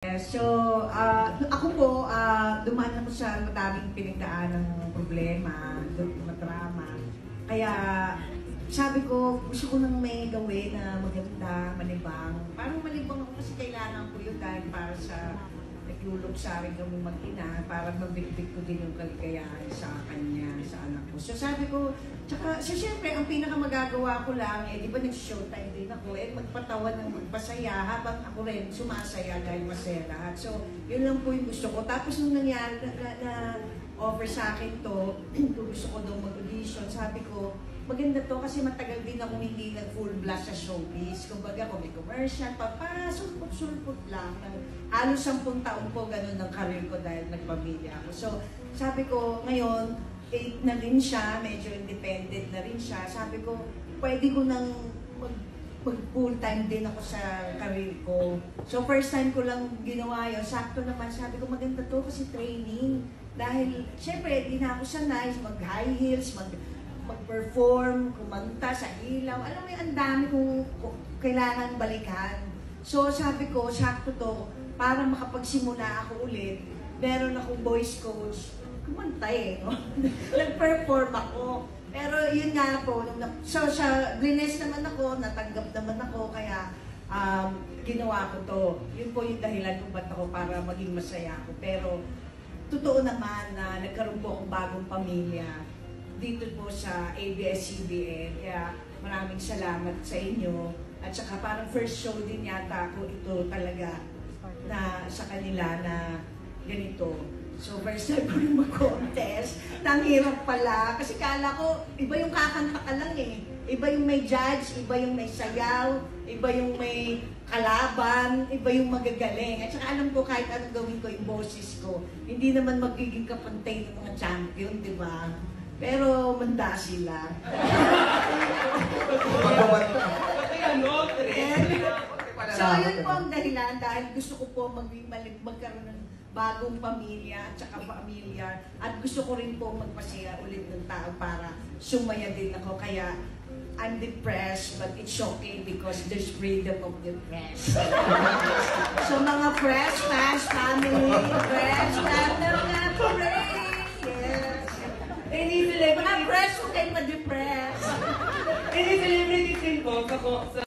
So, ako po, dumaan ako sa madaming pinagdaan ng problema, madrama. Kaya, sabi ko, gusto ko nang may gawin na maganda, malibang. Parang malibang ako kasi kailangan ko yun dahil para sa naglulog sa akin kami mag-ina, para mabigbig ko din yung kaligayahan sa kanya, sa anak ko. So sabi ko, tsaka, so syempre, ang pinakamagagawa ko lang, di ba nag-showtime din ako, magpatawa ng magpasaya, habang ako rin sumasaya dahil masaya lahat. So, yun lang po yung gusto ko. Tapos nung nangyari na offer sa akin to, kung gusto ko daw mag-audition, sabi ko, maganda to kasi matagal din ako hindi nag-full blast sa showbiz. Kumbaga, kung may commercial, sulpot-sulpot lang. Halos 10 taon po ganun ng career ko dahil nagpamilya ako. So, sabi ko, ngayon, 8 na rin siya, medyo independent na rin siya. Sabi ko, pwede ko nang mag-full time din ako sa career ko. So, first time ko lang ginawa yun. Sakto naman, sabi ko, maganda to kasi training. Dahil, syempre, di na ako sanay mag-high heels, mag-perform, kumanta sa ilaw. Alam mo yung ang dami kong kailangan balikan. So sabi ko, sakto to, para makapagsimula ako ulit, meron akong voice coach, kumanta no? Nag-perform ako. Pero yun nga po, so sa Greenest naman ako, natanggap naman ako, kaya ginawa ko to. Yun po yung dahilan kung ba't ako para maging masaya ako. Pero totoo naman na nagkaroon po akong bagong pamilya dito po sa ABS-CBN, kaya maraming salamat sa inyo. At saka parang first show din yata ako ito talaga na sa kanila na ganito. So first time ko rin mag-contest. Ang hirap pala. Kasi kala ko, iba yung kakanta ka lang eh. Iba yung may judge, iba yung may sayaw, iba yung may kalaban, iba yung magagaling. At saka alam ko kahit anong gawin ko yung boses ko, hindi naman magiging kapantay ng mga champion, di ba? Pero manda sila. So yun po ang dahilan dahil gusto ko po magkaroon ng bagong pamilya at saka pamilya at gusto ko rin po magpasaya ulit ng tao para sumaya din ako. Kaya I'm depressed but it's okay because there's freedom of the press. So mga press, family, press, mga press. Any celebrity? Mga press, huwag kayo ma-depress. Any celebrity involved ako sa